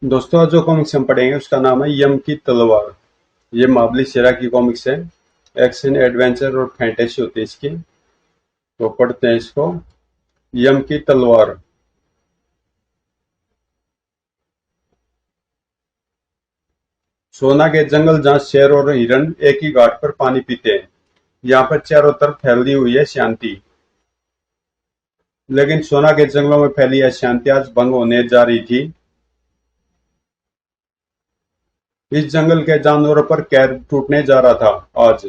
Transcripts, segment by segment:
दोस्तों, जो कॉमिक्स हम पढ़ेंगे उसका नाम है यम की तलवार। ये महाबली शेरा की कॉमिक्स है। एक्शन, एडवेंचर और फैंटेसी होती है इसकी। तो पढ़ते हैं इसको। यम की तलवार। सोना के जंगल जहाँ शेर और हिरन एक ही घाट पर पानी पीते हैं। यहाँ पर चारों तरफ फैली हुई है शांति। लेकिन सोना के जंगलों में फैली यह शांति आज भंग होने जा रही थी। इस जंगल के जानवरों पर कहर टूटने जा रहा था आज।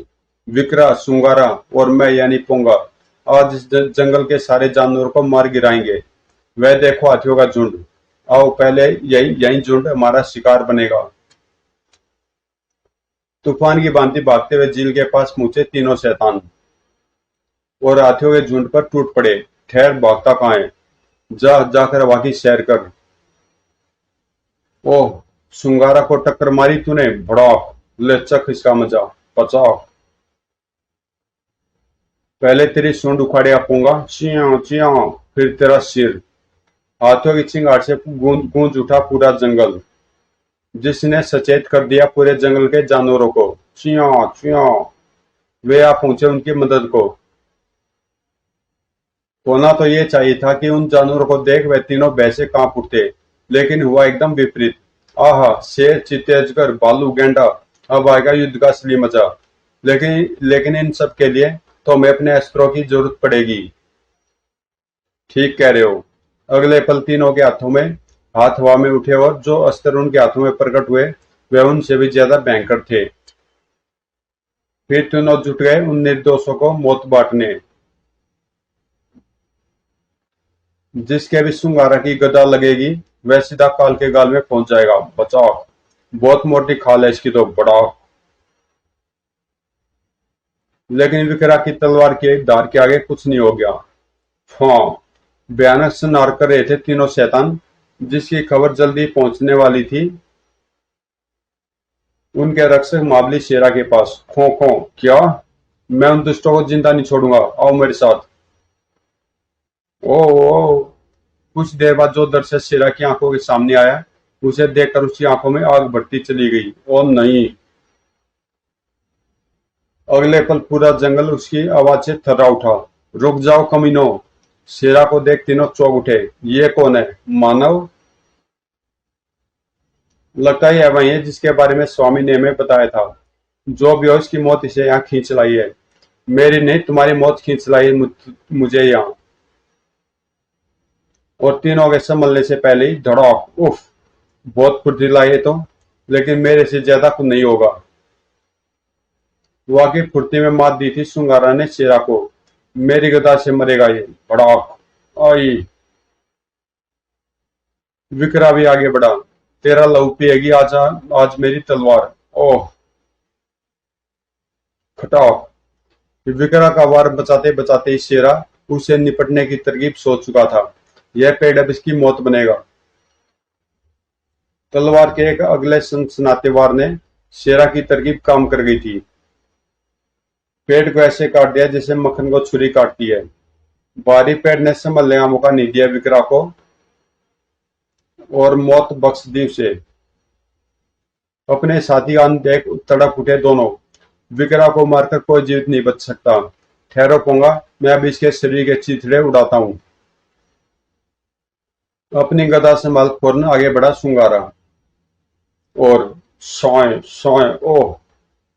विकरा, सुंगारा और मैं यानी पोंगा आज इस जंगल के सारे जानवरों को मार गिराएंगे। वह देखो हाथियों का झुंड। आओ पहले यही यही झुंड हमारा शिकार बनेगा। तूफान की भांति भागते हुए झील के पास पहुंचे तीनों शैतान और हाथियों के झुंड पर टूट पड़े। ठहर, भागता कहाँ है? जा जाकर हवा की सैर कर। ओह, सुंगारा को टक्कर मारी तूने, भड़ाक। ले चख इसका मजा। पचाक। पहले तेरी सूंड उखाड़े आपूंगा, चिया चिया, फिर तेरा सिर। हाथियों की चिंगार से गूंज गूंज उठा पूरा जंगल, जिसने सचेत कर दिया पूरे जंगल के जानवरों को। Chia chia. वे आ पहुंचे उनकी मदद को। होना तो ये चाहिए था कि उन जानवरों को देख वे तीनों भय से कांप उठते, लेकिन हुआ एकदम विपरीत। आहा, शेर, चीते, अजगर, भालू, गेंडा, अब आएगा युद्ध का असली मजा। लेकिन इन सब के लिए तो हमें अपने अस्त्रों की जरूरत पड़ेगी। ठीक कह रहे हो। अगले पल तीनों के हाथों में हाथ हवा में उठे और जो अस्त्र उनके हाथों में प्रकट हुए वे उनसे भी ज्यादा भयंकर थे। फिर तीनों जुट गए उन निर्दोषों को मौत बांटने। जिसके भी सुंगारा की गदा लगेगी वह सीधा काल के गाल में पहुंच जाएगा। बचाओ। बहुत मोटी खाल है इसकी तो, बड़ा। लेकिन विकरा की तलवार की धार के आगे कुछ नहीं हो गया। हाँ, भयानक संहार कर रहे थे तीनों शैतान, जिसकी खबर जल्दी पहुंचने वाली थी उनके रक्षक मावली शेरा के पास। खो खो। क्या? मैं उन दुष्टों को जिंदा नहीं छोड़ूंगा, आओ मेरे साथ। ओ, ओ। कुछ देर बाद जो दृश्य शेरा की आंखों के सामने आया उसे देखकर उसकी आंखों में आग बढ़ती चली गई। ओ नहीं। अगले पल पूरा जंगल उसकी आवाज से थर्रा उठा। रुक जाओ कमीनों। शेरा को देख तीनों चौंक उठे। ये कौन है? मानव? लगता ही है वही है जिसके बारे में स्वामी ने हमें बताया था। जो भी हो, इसकी मौत इसे यहाँ खींच लाई है। मेरी नहीं, तुम्हारी मौत खींच लाई है मुझे यहाँ। और तीनों के संभलने से पहले ही धड़ाक। उफ, बहुत फुर्तीला है तो, लेकिन मेरे से ज्यादा कुछ नहीं होगा। वाकई फुर्ती में मात दी थी सुंगारा ने शेरा को। मेरी गदा से मरेगा ये, भड़ाक। आई। विकरा भी आगे बढ़ा। तेरा लहू पिएगी आज, आज मेरी तलवार। ओह। खटाक। विकरा का वार बचाते बचाते ही शेरा उसे निपटने की तरकीब सोच चुका था। यह पेड़ अब इसकी मौत बनेगा। तलवार के एक अगले सनसनाते वार ने शेरा की तरकीब काम कर गई थी। पेड़ को ऐसे काट दिया जैसे मक्खन को छुरी काटती है। बाहरी पेड़ ने संभलने का मौका नहीं दिया विकरा को और मौत बख्श दी उसे। अपने साथी आन देख तड़प उठे दोनों। विकरा को मारकर कोई जीवित नहीं बच सकता। ठहरो पोंगा, मैं अब इसके शरीर के चिथड़े उड़ाता हूँ। अपनी गदा संभाल फौरन आगे बढ़ा सुंगारा। और सोए सोए। ओह।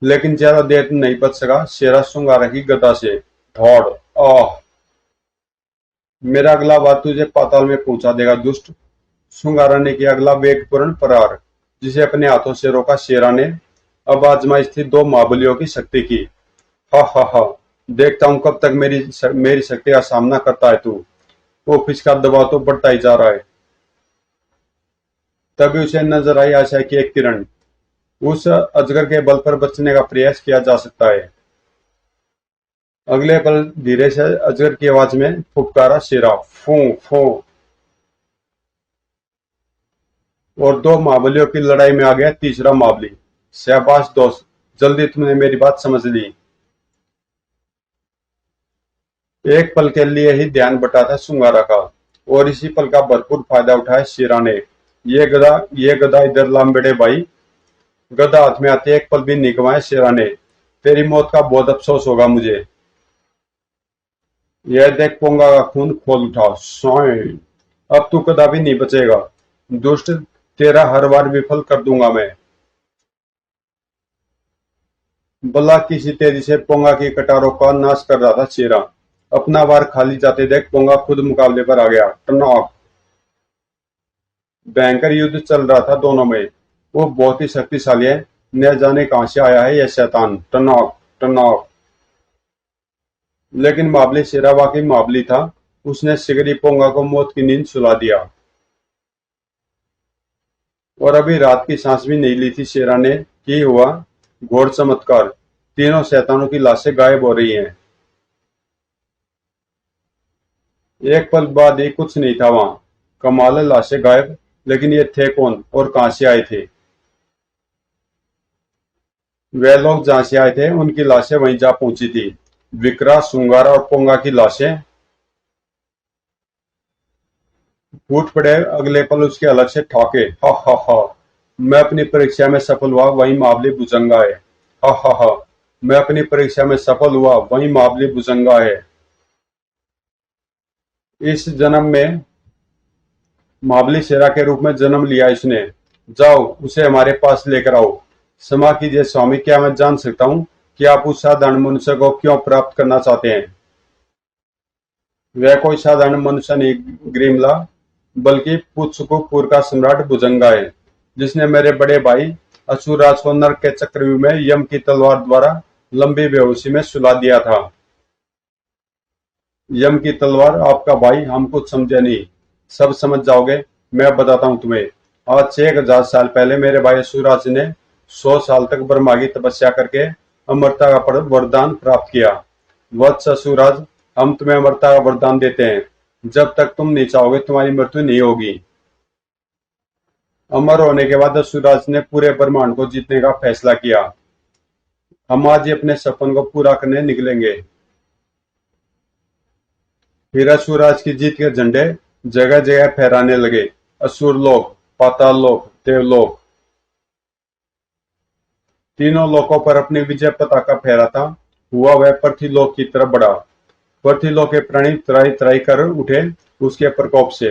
लेकिन ज्यादा देर नहीं बच सका शेरा सुंगारा की गदा से। धौड़। आह। मेरा अगला वार तुझे पाताल में पहुंचा देगा दुष्ट। शुंगारा ने किया अगला वेगपूर्ण प्रहार, जिसे अपने हाथों से रोका शेरा ने। अब आजमाइश थी दो महाबलियों की शक्ति की। हा हा हा। देखता हूं कब तक मेरी शक्ति का सामना करता है तू। वो इसका दबाव तो बढ़ता ही जा रहा है। तभी उसे नजर आई आशा की एक किरण। उस अजगर के बल पर बचने का प्रयास किया जा सकता है। अगले पल धीरे से अजगर की आवाज में फुफकारा शेरा। फू फू। और दो महाबलियों की लड़ाई में आ गया तीसरा महाबली। शाबाश दोस्त, जल्दी तुमने मेरी बात समझ ली। एक पल के लिए ही ध्यान बटा था सुंगारा का, और इसी पल का भरपूर फायदा उठाया शेरा ने। ये गधा इधर लाम बेटे भाई। गधा हाथ में आते एक पल भी नहीं गंवाए शेरा ने। तेरी मौत का बहुत अफसोस होगा मुझे। यह देख पोंगा का खून खोल उठा। सोए, अब तू कदापि नहीं बचेगा। दुष्ट, तेरा हर बार विफल कर दूंगा मैं। बल्ला किसी तेजी से पोंगा की कटारों का नाश कर रहा था शेरा। अपना वार खाली जाते देख पोंगा खुद मुकाबले पर आ गया। टनॉक। भयंकर युद्ध चल रहा था दोनों में। वो बहुत ही शक्तिशाली है। न जाने कहां से आया है यह शैतान। टनॉक टनॉक। लेकिन माबली शेरा वाकई माबली था। उसने सिगरी पोंगा को मौत की नींद सुला दिया। और अभी रात की सांस भी नहीं ली थी शेरा ने कि हुआ घोर चमत्कार। तीनों शैतानों की लाशें गायब हो रही हैं। एक पल बाद ही कुछ नहीं था वहां। कमाल है, लाशें गायब, लेकिन ये थे कौन और कहां से आए थे? वे लोग जहां से आए थे उनकी लाशें वहीं जा पहुंची थी। विकरा, सुंगारा और पोंगा की लाशें। फूट पड़े अगले पल उसके अलग से ठाके। हा हा हा। मैं अपनी परीक्षा में सफल हुआ, वही मावली भुजंगा है। हा हा हा। मैं अपनी परीक्षा में सफल हुआ, वही मावली भुजंगा है। इस जन्म में मावली शेरा के रूप में जन्म लिया इसने। जाओ उसे हमारे पास लेकर आओ। क्षमा कीजिए स्वामी, क्या मैं जान सकता हूँ कि आप उस साधारण मनुष्य को क्यों प्राप्त करना चाहते हैं? वह कोई साधारण मनुष्य नहीं ग्रीमला, बल्कि पुत्सुकुपुर का सम्राट भुजंगा है, जिसने मेरे बड़े भाई असुरराज को नरक के चक्रव्यूह में यम की तलवार द्वारा लंबी बेहोशी में सुला दिया था। यम की तलवार, आपका भाई, हम कुछ समझे नहीं। सब समझ जाओगे, मैं बताता हूँ तुम्हें। आज से 1000 साल पहले मेरे भाई असुरराज ने 100 साल तक ब्रह्मा की तपस्या करके अमरता का वरदान प्राप्त किया। वत्स असुरराज, हम तुम्हें अमरता का वरदान देते हैं। जब तक तुम नहीं चाहोगे तुम्हारी मृत्यु नहीं होगी। अमर होने के बाद असुरराज ने पूरे ब्रह्मांड को जीतने का फैसला किया। हम आज ही अपने सपन को पूरा करने निकलेंगे। फिर असुरराज की जीत के झंडे जगह जगह फहराने लगे। असुर लोक, पाताल लोक, देवलोक, तीनों लोकों पर अपनी विजय पताका फहराता हुआ वह पृथ्वीलोक की तरफ बढ़ा। पृथ्वीलोक के प्राणी त्राही त्राही कर उठे उसके प्रकोप से।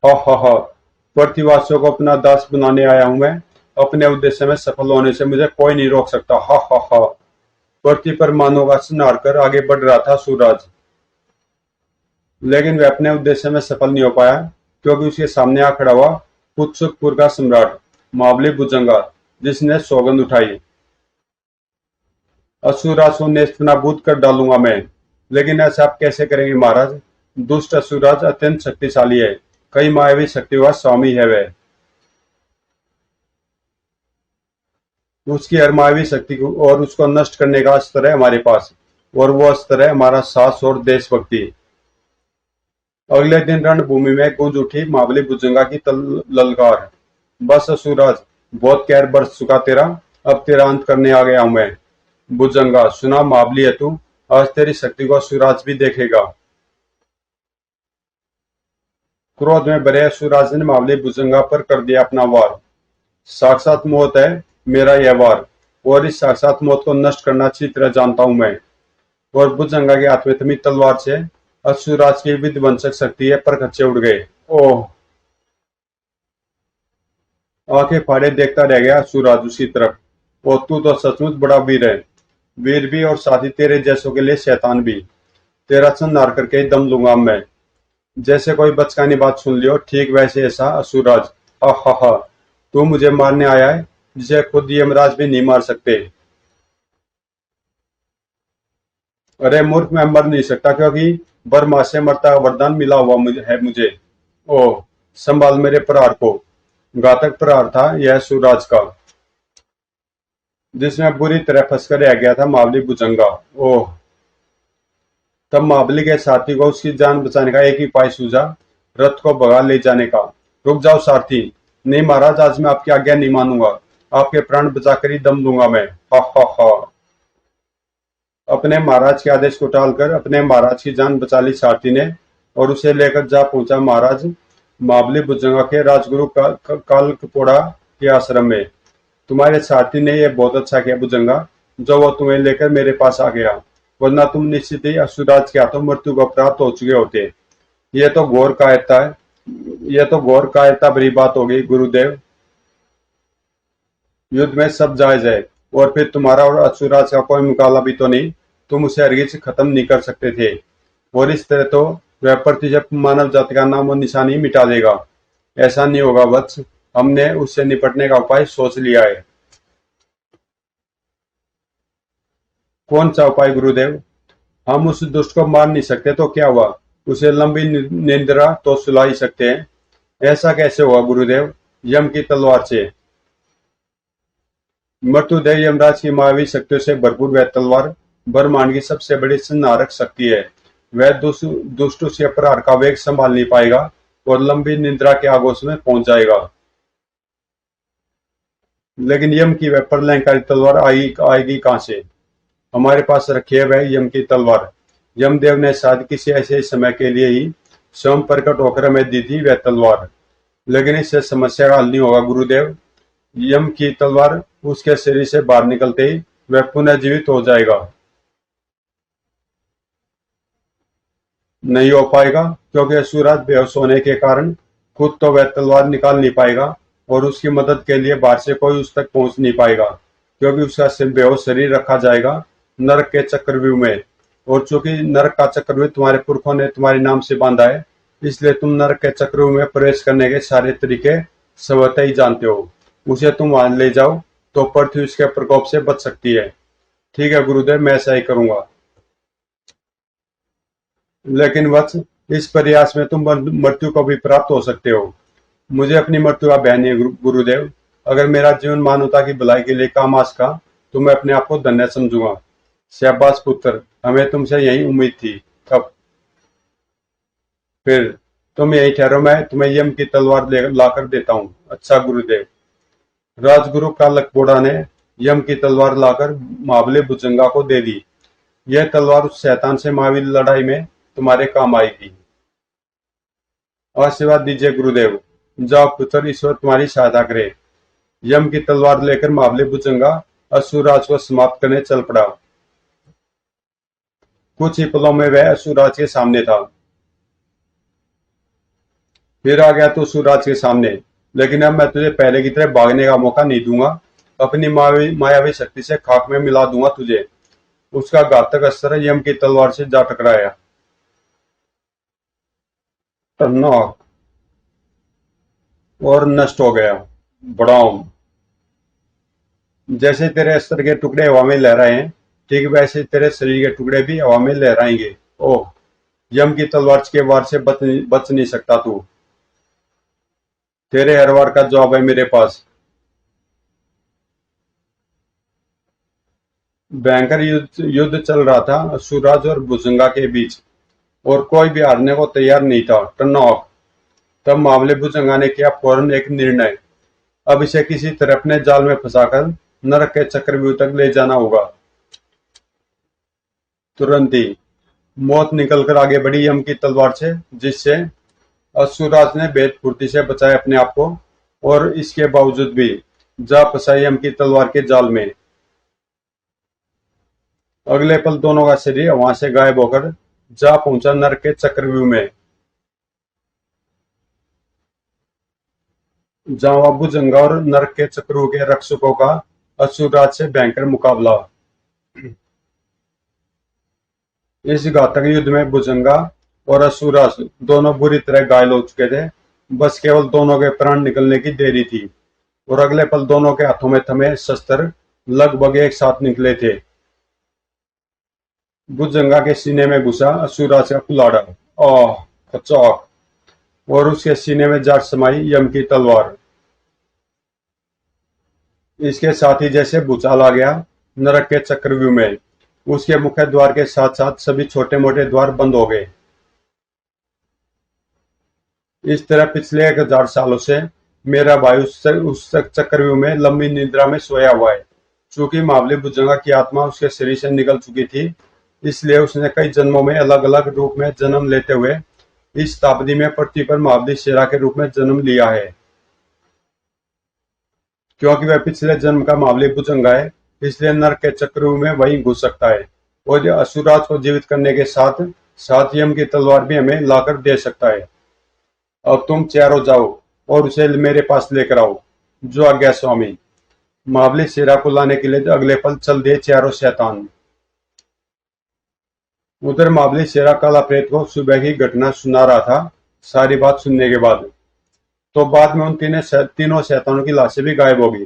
हा हा हा। पृथ्वीवासियों को अपना दास बनाने आया हूं मैं। अपने उद्देश्य में सफल होने से मुझे कोई नहीं रोक सकता। हा हा हा। पृथ्वी पर मानव का संहार कर आगे बढ़ रहा था सूरज। लेकिन वह अपने उद्देश्य में सफल नहीं हो पाया, क्योंकि उसके सामने आ खड़ा हुआ कुत्सुकपुर का सम्राट महाबली भुजंगा, जिसने सौगंध उठाई। असुरराज को नेस्तनाबूद कर डालूंगा मैं। लेकिन ऐसा आप कैसे करेंगे महाराज? दुष्ट असुरराज अत्यंत शक्तिशाली है। कई मायावी शक्ति का स्वामी है वह। उसकी हर मायावी शक्ति को और उसको नष्ट करने का अस्त्र है हमारे पास, और वो अस्त्र है हमारा साहस और देशभक्ति। अगले दिन रणभूमि में गूंज उठी महाबली भुजंगा की ललकार। बस असुरराज, बहुत कहर बरस चुका तेरा। अब तेरा अंत करने आ गया हूं मैं। भुजंगा, सुना महाबली है तू। आज तेरी शक्ति को असुरराज भी देखेगा। क्रोध में भरे असुरराज ने महाबली भुजंगा पर कर दिया अपना वार। साक्षात मौत है मेरा यह वार, और इस साक्षात मौत को नष्ट करना अच्छी तरह जानता हूं मैं। और भुजंगा के हाथ में थमी तलवार से असुरराज की विध्वंसक शक्ति है पर खच्चे उड़ गए। ओह! आंखें फाड़े देखता रह गया असुरराज उसकी तरफ। और तू तो सचमुच बड़ा वीर है। वीर भी और साथ ही तेरे जैसों के लिए शैतान भी। तेरा संहार करके ही दम लूंगा मैं। जैसे कोई बचकानी बात सुन लियो, ठीक वैसे ऐसा असुरराज। हा हा हा। तू मुझे मारने आया है, जिसे खुद यमराज भी नहीं मार सकते। अरे मूर्ख, मैं मर नहीं सकता, क्योंकि बर्मा से मरता का वरदान मिला हुआ मुझे। ओह! संभाल मेरे प्रहार को। घातक प्रहार था यह सूरज का, जिसमें बुरी तरह फंसकर रह गया था महाबली भुजंगा। ओह! तब महाबली के साथी को उसकी जान बचाने का एक ही उपाय सूझा, रथ को भगा ले जाने का। रुक जाओ सारथी। नहीं महाराज, आज मैं आपकी आज्ञा नहीं मानूंगा। आपके प्राण बचाकर ही दम लूंगा मैं। हा हा हा। अपने महाराज के आदेश को टालकर अपने महाराज की जान बचा ली सारथी ने, और उसे लेकर जा पहुंचा महाराज महाबली भुजंगा के राजगुरु कालकपोड़ा के आश्रम में। तुम्हारे साथी ने यह बहुत अच्छा किया भुजंगा, जो वो तुम्हें लेकर मेरे पास आ गया, वरना तुम निश्चित ही असुराज के हाथों मृत्यु को प्राप्त हो चुके होते। यह तो घोर कायरता है, यह तो घोर कायरता भरी बात हो गई गुरुदेव। युद्ध में सब जायज है, और फिर तुम्हारा और असुराज का कोई मुकाबला भी तो नहीं। तुम उसे हरगिज खत्म नहीं कर सकते थे, और इस तरह तो वह प्रतिशत मानव जाति का नामो निशान ही मिटा देगा। ऐसा नहीं होगा वत्स, हमने उससे निपटने का उपाय सोच लिया है। कौन सा उपाय गुरुदेव? हम उस दुष्ट को मार नहीं सकते तो क्या हुआ, उसे लंबी निंद्रा तो सुला ही सकते हैं। ऐसा कैसे हुआ गुरुदेव? यम की तलवार से। मृत्युदेव यमराज की मायावी शक्तियों से भरपूर वह तलवार ब्रह्मांड की सबसे बड़ी संहारक शक्ति है। वह दुष्ट उसके प्रहार का वेग संभाल नहीं पाएगा और लंबी निद्रा के आगोश में पहुंच जाएगा। लेकिन यम की वह प्रलयंकारी तलवार आएगी कहां से? हमारे पास रखी है वह यम की तलवार। यमदेव ने शायद किसी ऐसे समय के लिए ही स्वयं प्रकट होकर हमें दी थी वह तलवार। लेकिन इससे समस्या का हल नहीं होगा गुरुदेव। यम की तलवार उसके शरीर से बाहर निकलते ही वह पुनः जीवित हो जाएगा। नहीं हो पाएगा, क्योंकि असुराज बेहोश होने के कारण खुद तो वह तलवार निकाल नहीं पाएगा, और उसकी मदद के लिए बाहर से कोई उस तक पहुंच नहीं पाएगा, क्योंकि उसका बेहोश शरीर रखा जाएगा नरक के चक्रव्यूह में। और चूंकि नरक का चक्रव्यूह तुम्हारे पुरखों ने तुम्हारे नाम से बांधा है, इसलिए तुम नरक के चक्रव्यूह में प्रवेश करने के सारे तरीके स्वतः ही जानते हो। उसे तुम वहां ले जाओ तो पृथ्वी उसके प्रकोप से बच सकती है। ठीक है गुरुदेव, मैं ऐसा ही करूंगा। लेकिन वत्स, इस प्रयास में तुम मृत्यु को भी प्राप्त हो सकते हो। मुझे अपनी मृत्यु का भय नहीं है गुरुदेव। अगर मेरा जीवन मानवता की भलाई के लिए काम आ सका तो मैं अपने आप को धन्य समझूंगा। शाबाश पुत्र, हमें तुमसे यही उम्मीद थी। कब? फिर तुम यही ठहरो, मैं तुम्हें यम की तलवार लाकर देता हूँ। अच्छा गुरुदेव। राजगुरु कालकपोड़ा ने यम की तलवार लाकर महाबली भुजंगा को दे दी। यह तलवार उस शैतान से मायावी लड़ाई में तुम्हारे काम आएगी। आशीर्वाद दीजिए गुरुदेव। जाओ पुत्र, ईश्वर तुम्हारी सहायता करे। यम की तलवार लेकर महाबली भुजंगा असुरराज को समाप्त करने चल पड़ा। कुछ ही पलों में वह असुरराज के सामने था। फिर आ गया तो असुरराज के सामने, लेकिन अब मैं तुझे पहले की तरह भागने का मौका नहीं दूंगा। अपनी मायावी शक्ति से खाक में मिला दूंगा तुझे। उसका घातक अस्त्र यम की तलवार से जा टकराया। टन्नक और नष्ट हो गया। बड़ाम। जैसे तेरे अस्त्र के टुकड़े हवा में लहराए हैं, ठीक वैसे तेरे शरीर के टुकड़े भी हवा में लहराएंगे। ओह, यम की तलवार के वार से बच नहीं सकता तू। तेरे हर वार का जवाब है मेरे पास। भयंकर युद्ध चल रहा था असुरराज और भुजंगा के बीच, और कोई भी हारने को तैयार नहीं था। टर्नऑफ। तब मामले भुजंगा ने किया फौरन एक निर्णय। अब इसे किसी तरह अपने जाल में फंसाकर नरक के चक्रव्यूह तक ले जाना होगा। तुरंत ही मौत निकलकर आगे बढ़ी यम की तलवार से, जिससे असुरराज ने बेहद फुर्ती से बचाया अपने आप को, और इसके बावजूद भी जा फंसा यम की तलवार के जाल में। अगले पल दोनों का शरीर वहां से गायब होकर जा पहुंचा नरक के चक्रव्यूह में, जहां भुजंगा और नरक के चक्रव्यूह के रक्षकों का असुरराज से भयंकर मुकाबला। इस घातक युद्ध में भुजंगा और असुरराज दोनों बुरी तरह घायल हो चुके थे। बस केवल दोनों के प्राण निकलने की देरी थी, और अगले पल दोनों के हाथों में थमे शस्त्र लगभग एक साथ निकले थे। भुजंगा के सीने में घुसा असुरराज का कुल्हाड़ा। आह, खचाक। और उसके सीने में जा समाई यम की तलवार। इसके साथ ही जैसे भूचाल आ गया नरक के चक्रव्यूह में। उसके मुख्य द्वार के साथ साथ सभी छोटे मोटे द्वार बंद हो गए। इस तरह पिछले 1000 सालों से मेरा भाई उस चक्रव्यूह में लंबी निद्रा में सोया हुआ है। चूंकि महाबली भुजंगा की आत्मा उसके शरीर से निकल चुकी थी, इसलिए उसने कई जन्मों में अलग अलग रूप में जन्म लेते हुए इस शताब्दी में पृथ्वी पर महाबली शेरा के रूप में जन्म लिया है, क्योंकि वह पिछले जन्म का महाबली भुजंगा है, इसलिए नरक के चक्रव्यूह में वही घुस सकता है और ये असुराज को जीवित करने के साथ साथ यम की तलवार भी हमें लाकर दे सकता है। अब तुम चारों जाओ और उसे मेरे पास लेकर आओ। जो आज्ञा स्वामी। महाबली शेरा को लाने के लिए अगले पल चल दिए चारों शैतान। उधर महाबली शेरा काला प्रेत को सुबह की घटना सुना रहा था। सारी बात सुनने के बाद तो बाद में उन तीनों शैतानों की लाशें भी गायब हो गई।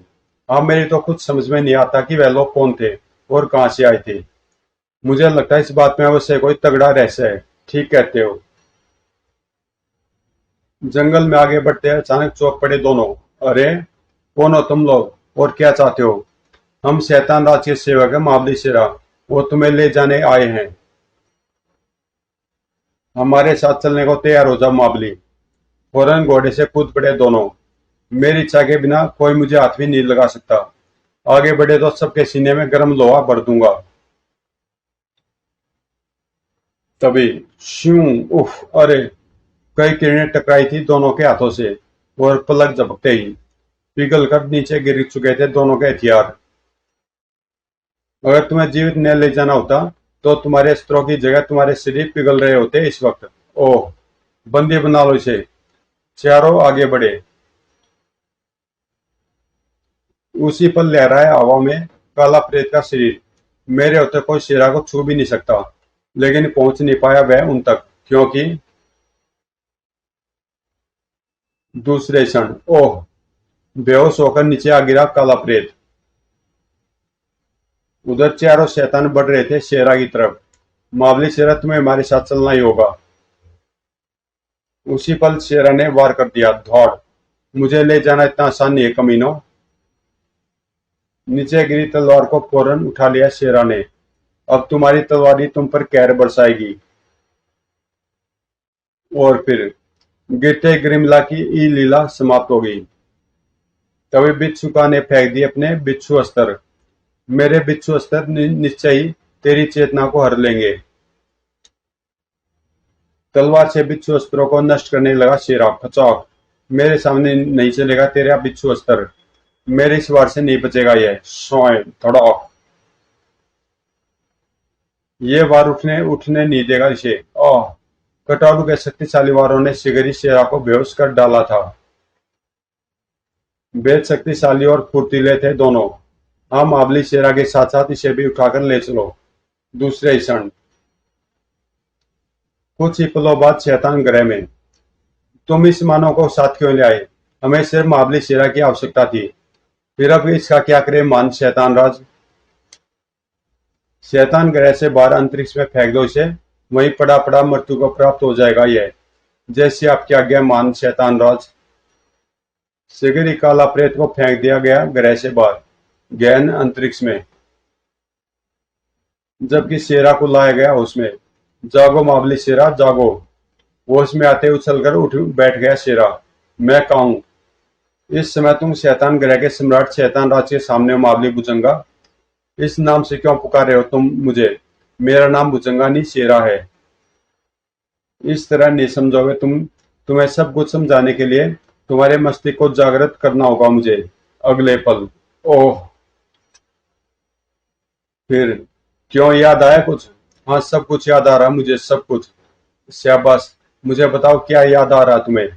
अब मेरी तो कुछ समझ में नहीं आता कि वह लोग कौन थे और कहां से आए थे। मुझे लगता है इस बात में अवश्य कोई तगड़ा रहस्य है। ठीक कहते हो। जंगल में आगे बढ़ते अचानक चौंक पड़े दोनों। अरे कौन हो तुम लोग और क्या चाहते हो? हम शैतान राज के सेवक है महाबली शेरा, वो तुम्हें ले जाने आए हैं। हमारे साथ चलने को तैयार हो जाओ महाबली। फौरन घोड़े से कूद पड़े दोनों। मेरी इच्छा के बिना कोई मुझे हाथ भी नहीं लगा सकता। आगे बढ़े तो सबके सीने में गर्म लोहा भर दूंगा। तभी श्यू उफ अरे, कई किरणें टकराई थी दोनों के हाथों से और पलक झपकते ही पिघल कर नीचे गिर चुके थे दोनों के हथियार। अगर तुम्हें जीवित न ले जाना होता तो तुम्हारे अस्त्रों की जगह तुम्हारे शरीर पिघल रहे होते इस वक्त। ओह, बंदी बना लो इसे। चारों आगे बढ़े। उसी पर लहराए हवा में काला प्रेत का शरीर। मेरे होते कोई शेरा को छू भी नहीं सकता, लेकिन पहुंच नहीं पाया वह उन तक, क्योंकि दूसरे क्षण ओह, बेहोश होकर नीचे आ गिरा काला प्रेत। उधर चारों शैतान बढ़ रहे थे शेरा की तरफ। महाबली शेरा, तुम्हें हमारे साथ चलना ही होगा। उसी पल शेरा ने वार कर दिया। धौड़। मुझे ले जाना इतना आसान नहीं है कमीनों। नीचे गिरी तलवार को फौरन उठा लिया शेरा ने। अब तुम्हारी तलवार ही तुम पर कहर बरसाएगी। और फिर गिरते ग्रिमला की ई लीला समाप्त हो गई। तभी बिच्छुका ने फेंक दिए अपने बिच्छू अस्त्र। मेरे बिच्छू अस्त्र निश्चय ही तेरी चेतना को हर लेंगे। तलवार से बिच्छू अस्त्रों को नष्ट करने लगा शेरा। खचाक। मेरे सामने नहीं चलेगा तेरा बिच्छू अस्त्र। मेरे इस वार से नहीं बचेगा यह। स्वयं धड़ाक। ये वार उठने उठने नहीं देगा इसे। आह। कटारू के शक्तिशाली वारों ने शिगरी शेरा को बेहोश कर डाला था। बेहद शक्तिशाली और फुर्तीले थे दोनों। हम महाबली शेरा के साथ साथ इसे भी उठाकर ले चलो। दूसरे क्षण कुछ ही पलों बाद शैतान ग्रह में। तुम इस मानव को साथ क्यों ले आए? हमें सिर्फ महाबली शेरा की आवश्यकता थी। फिर अब इसका क्या करे मान शैतान राज। शैतान ग्रह से बाहर अंतरिक्ष में फेंक दो इसे। वहीं पड़ा पड़ा मृत्यु को प्राप्त हो जाएगा यह। जैसी आपकी आज्ञा मान शैतान राज। शिगरी काला प्रेत को फेंक दिया गया ग्रह से बाहर गहन अंतरिक्ष में, जबकि शेरा को लाया गया उसमें। जागो महाबली शेरा जागो। होश में आते उछलकर उठ बैठ गया शेरा। मैं कहूं, इस समय तुम शैतान ग्रह के सम्राट शैतान राज के सामने हो महाबली भुजंगा। इस नाम से क्यों पुकारे हो तुम मुझे? मेरा नाम भुजंगा नहीं शेरा है। इस तरह नहीं समझोगे तुम। तुम्हें सब कुछ समझाने के लिए तुम्हारे मस्तिष्क को जागृत करना होगा मुझे। अगले पल ओह, फिर क्यों याद आया कुछ? हाँ, सब कुछ याद आ रहा मुझे, सब कुछ। शाबाश, मुझे बताओ क्या याद आ रहा तुम्हें?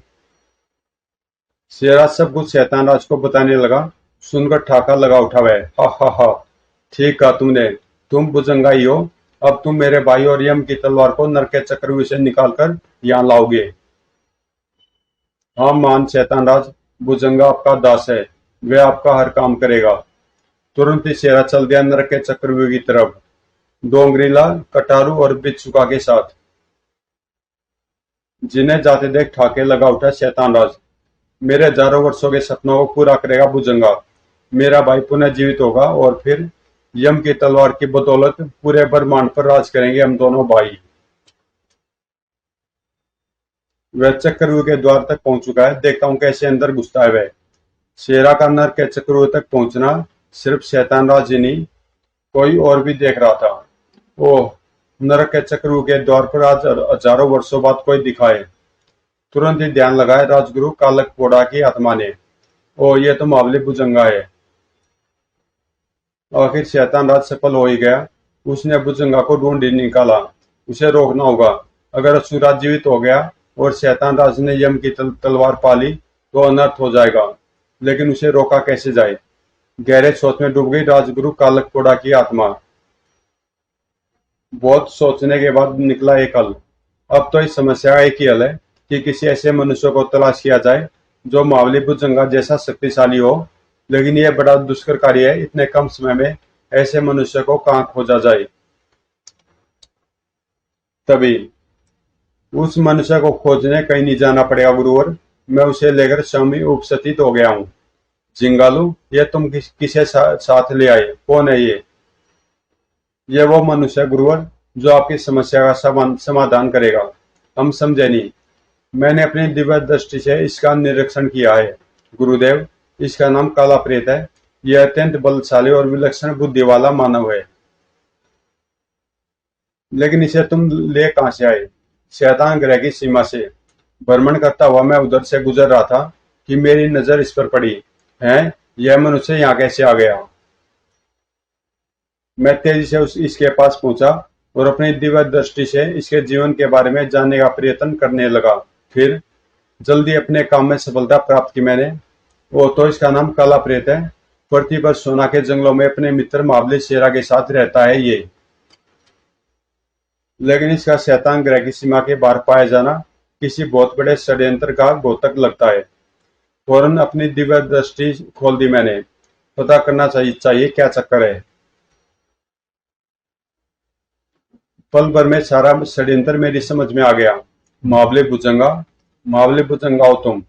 शेरा सब कुछ शैतान राज को बताने लगा। सुनकर ठाका लगा उठा वह। हा हा हा, ठीक कहा तुमने। तुम भुजंगा ही हो। अब तुम मेरे भाई और यम की तलवार को नरक के चक्रव्यूह से निकालकर यहाँ लाओगे। हाँ मान शैतान राज, भुजंगा आपका दास है। वह आपका हर काम करेगा। तुरंत ही शेरा चल दिया नरक के चक्रव्यूह की तरफ, डोंगरीला, कटारू और बिच्छुका के साथ। जिन्हें जाते देख ठाके लगा उठा शैतान राज। मेरे हजारों वर्षों के सपनों को पूरा करेगा भुजंगा। मेरा भाई पुनः जीवित होगा और फिर यम की तलवार की बदौलत पूरे ब्रह्मांड पर राज करेंगे हम दोनों भाई। वह चक्रव्यूह के द्वार तक पहुंच चुका है। देखता हूं कैसे अंदर घुसता है वह। शेरा का नरक के चक्रव्यूह तक पहुंचना सिर्फ शैतान राज ही नहीं, कोई और भी देख रहा था। ओह, नरक के चक्रव्यूह के द्वार पर आज हजारों वर्षों बाद कोई दिखा है। तुरंत ही ध्यान लगाए राजगुरु कालकपोड़ा की आत्मा ने। ओ ये तो महाबली भुजंगा है। आखिर शैतान राज सफल हो ही गया। उसने भुजंगा को ढूंढ ही निकाला। उसे रोकना होगा। अगर असुरा जीवित हो गया और शैतान राज ने यम की तलवार पाली तो अनर्थ हो जाएगा। लेकिन उसे रोका कैसे जाए? गहरे सोच में डूब गई राजगुरु कालकपोड़ा की आत्मा। बहुत सोचने के बाद निकला एक हल। अब तो इस समस्या का एक ही हल है कि किसी ऐसे मनुष्य को तलाश किया जाए जो महाबली भुजंगा जैसा शक्तिशाली हो। लेकिन यह बड़ा दुष्कर कार्य है। इतने कम समय में ऐसे मनुष्य को कहाँ खोजा जाए? तभी उस मनुष्य को खोजने कहीं नहीं जाना पड़ेगा गुरुवर। मैं उसे लेकर स्वामी उपस्थित हो गया हूँ। जिंगालू, ये तुम किसे साथ ले आए? कौन है ये? ये वो मनुष्य है गुरुवर जो आपकी समस्या का समाधान करेगा। हम समझे नहीं। मैंने अपनी दिव्य दृष्टि से इसका निरीक्षण किया है गुरुदेव। इसका नाम काला प्रेत है। यह अत्यंत बलशाली और विलक्षण बुद्धि वाला मानव है। लेकिन इसे तुम ले कहां से आए? शैतान ग्रह की सीमा से भ्रमण करता हुआ मैं उधर से गुजर रहा था कि मेरी नजर इस पर पड़ी है। यह मनुष्य यहाँ कैसे आ गया? मैं तेजी से इसके पास पहुंचा और अपनी दिव्य दृष्टि से इसके जीवन के बारे में जानने का प्रयत्न करने लगा। फिर जल्दी अपने काम में सफलता प्राप्त की मैंने। वो तो इसका नाम काला प्रेत है। पृथ्वी पर सोना के जंगलों में अपने मित्र महाबली शेरा के साथ रहता है ये। लेकिन इसका शैतान ग्रह की सीमा के बाहर पाया जाना किसी बहुत बड़े षड्यंत्र का घोतक लगता है। फौरन अपनी दिव्य दृष्टि खोल दी मैंने। पता करना चाहिए क्या चक्कर है। पल भर में सारा षड्यंत्र मेरी समझ में आ गया। महाबली भुजंगा, महाबली भुजंगा हो तुम।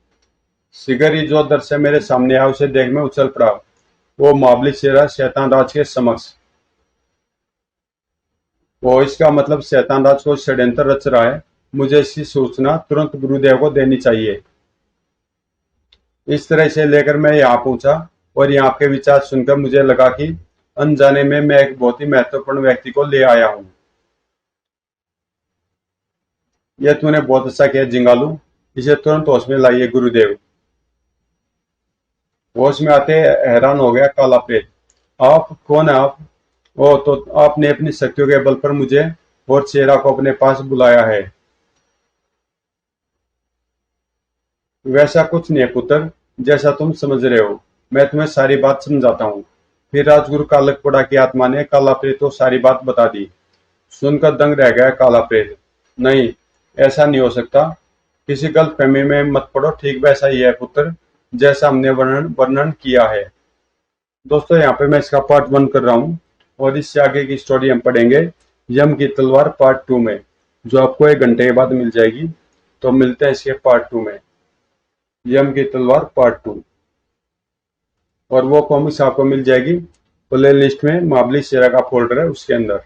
शिगर ही जो दर से मेरे सामने आया उसे देख मैं उछल पड़ा। वो महाबली शेरा शैतान राज के समक्ष। वो इसका मतलब शैतान राज को षड्यंत्र रच रहा है। मुझे इसकी सूचना तुरंत गुरुदेव को देनी चाहिए। इस तरह से लेकर मैं यहाँ पहुंचा और यहाँ के विचार सुनकर मुझे लगा कि अनजाने में मैं एक बहुत ही महत्वपूर्ण व्यक्ति को ले आया हूँ। यह तूने बहुत अच्छा किया जिंगालू। इसे तुरंत होश में लाइए गुरुदेव। होश में आते हैरान हो गया काला प्रेत। आप कौन है आप? ओ तो आपने अपनी शक्तियों के बल पर मुझे और चेहरा को अपने पास बुलाया है। वैसा कुछ नहीं है पुत्र, जैसा तुम समझ रहे हो। मैं तुम्हें सारी बात समझाता हूँ। फिर राजगुरु कालकपोड़ा की आत्मा ने काला प्रेत को सारी बात बता दी। सुनकर दंग रह गया काला प्रेत। नहीं, ऐसा नहीं हो सकता। किसी गलतफहमी में मत पड़ो। ठीक वैसा ही है पुत्र जैसा हमने वर्णन किया है। दोस्तों, यहाँ पे मैं इसका पार्ट 1 कर रहा हूँ और इससे आगे की स्टोरी हम पढ़ेंगे यम की तलवार पार्ट 2 में, जो आपको 1 घंटे के बाद मिल जाएगी। तो मिलते हैं इसके पार्ट 2 में। यम की तलवार पार्ट 2। और वो कॉमिक्स आपको मिल जाएगी प्ले लिस्ट में, महाबली शेरा का फोल्डर है उसके अंदर।